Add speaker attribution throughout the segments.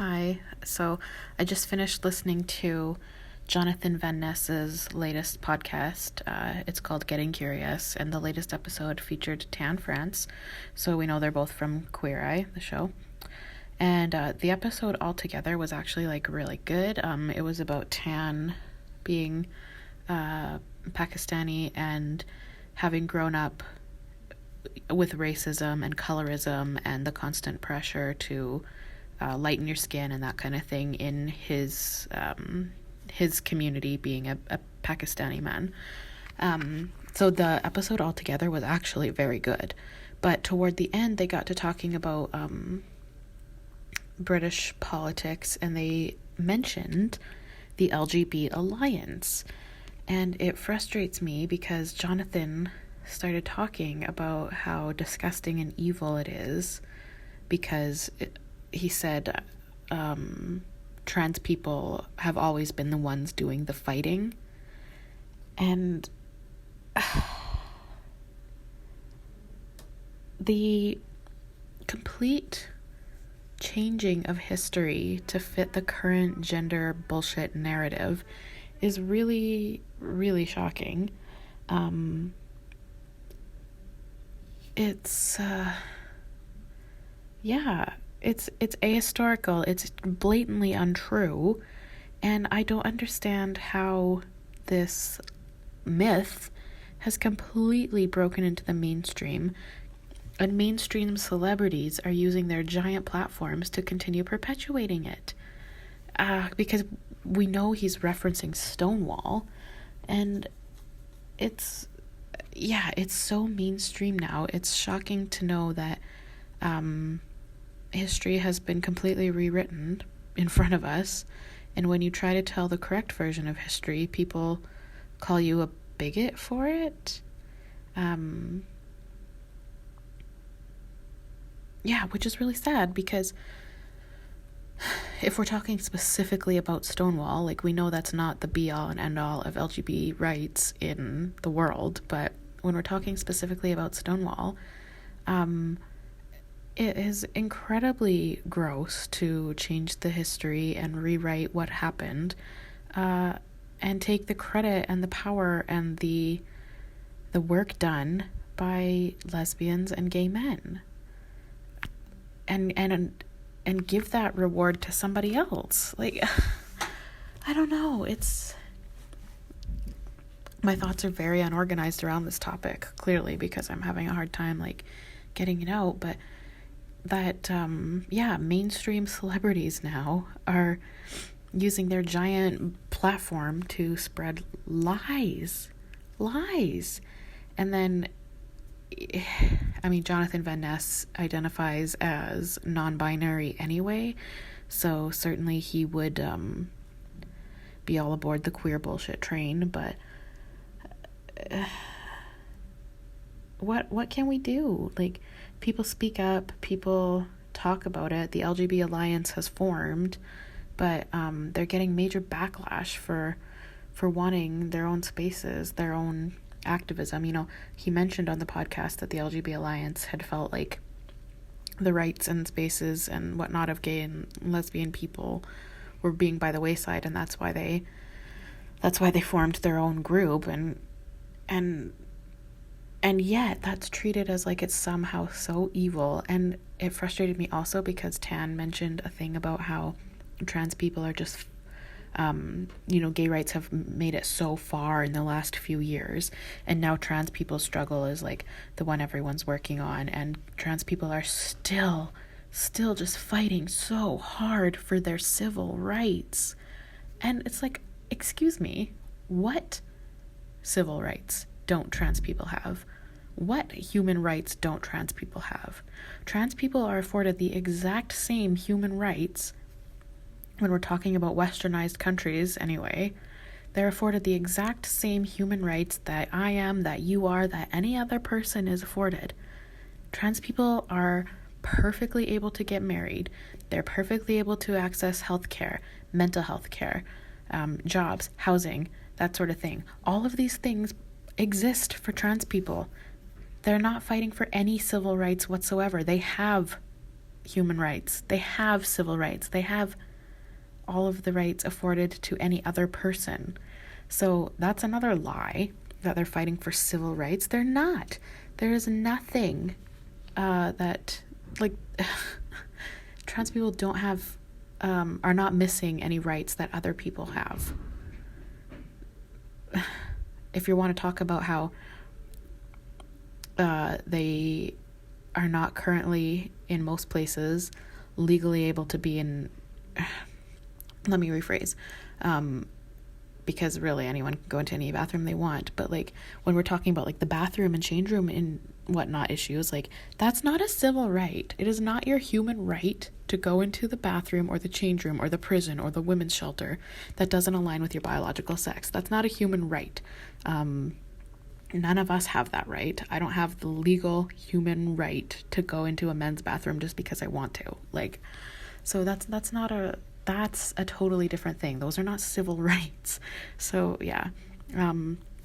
Speaker 1: Hi. So I just finished listening to Jonathan Van Ness's latest podcast. It's called Getting Curious, and the latest episode featured Tan France. So we know they're both from Queer Eye, the show. And the episode altogether was actually really good. It was about Tan being Pakistani and having grown up with racism and colorism and the constant pressure to lighten your skin and that kind of thing in his community, being a Pakistani man. So the episode altogether was actually very good. But toward the end, they got to talking about British politics, and they mentioned the LGBT alliance. And it frustrates me because Jonathan started talking about how disgusting and evil it is because he said trans people have always been the ones doing the fighting. And the complete changing of history to fit the current gender bullshit narrative is really, really shocking. It's ahistorical, it's blatantly untrue, and I don't understand how this myth has completely broken into the mainstream, and mainstream celebrities are using their giant platforms to continue perpetuating it. Because we know he's referencing Stonewall, and it's so mainstream now. It's shocking to know that history has been completely rewritten in front of us, and when you try to tell the correct version of history, people call you a bigot for it. Which is really sad, because if we're talking specifically about Stonewall, we know that's not the be-all and end-all of LGBT rights in the world, but when we're talking specifically about Stonewall, it is incredibly gross to change the history and rewrite what happened, and take the credit and the power and the work done by lesbians and gay men, and give that reward to somebody else. I don't know. My thoughts are very unorganized around this topic, clearly, because I'm having a hard time getting it out, but that mainstream celebrities now are using their giant platform to spread lies, and then Jonathan Van Ness identifies as non-binary anyway, so certainly he would be all aboard the queer bullshit train, but what can we do? People speak up, people talk about it, the LGBT Alliance has formed, but they're getting major backlash for wanting their own spaces, their own activism. He mentioned on the podcast that the LGBT Alliance had felt like the rights and spaces and whatnot of gay and lesbian people were being by the wayside, and that's why they formed their own group, and yet that's treated as it's somehow so evil. And it frustrated me also because Tan mentioned a thing about how trans people are just gay rights have made it so far in the last few years, and now trans people's struggle is the one everyone's working on, and trans people are still just fighting so hard for their civil rights. And it's excuse me, what civil rights don't trans people have? What human rights don't trans people have? Trans people are afforded the exact same human rights. When we're talking about westernized countries anyway, they're afforded the exact same human rights that I am, that you are, that any other person is afforded. Trans people are perfectly able to get married. They're perfectly able to access health care, mental health care, jobs, housing, that sort of thing. All of these things exist for trans people. They're not fighting for any civil rights whatsoever. They have human rights. They have civil rights. They have all of the rights afforded to any other person. So that's another lie, that they're fighting for civil rights. They're not. There is nothing that, like, trans people don't have, are not missing any rights that other people have. If you want to talk about how they are not currently in most places legally able to be in, let me rephrase, because really anyone can go into any bathroom they want, but like when we're talking about like the bathroom and change room and whatnot issues, like that's not a civil right. It is not your human right to go into the bathroom or the change room or the prison or the women's shelter that doesn't align with your biological sex. That's not a human right. None of us have that right. I don't have the legal human right to go into a men's bathroom just because I want to. Like, so that's a totally different thing. Those are not civil rights. So yeah,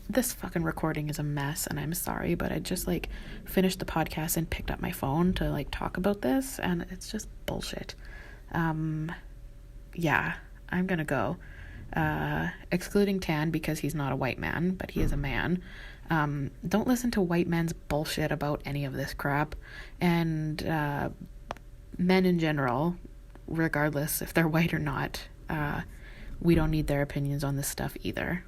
Speaker 1: this fucking recording is a mess, and I'm sorry, but I just like finished the podcast and picked up my phone to like talk about this, and it's just bullshit. Yeah, I'm gonna go. Excluding Tan because he's not a white man, but he is a man. Don't listen to white men's bullshit about any of this crap, and men in general, regardless if they're white or not, we don't need their opinions on this stuff either.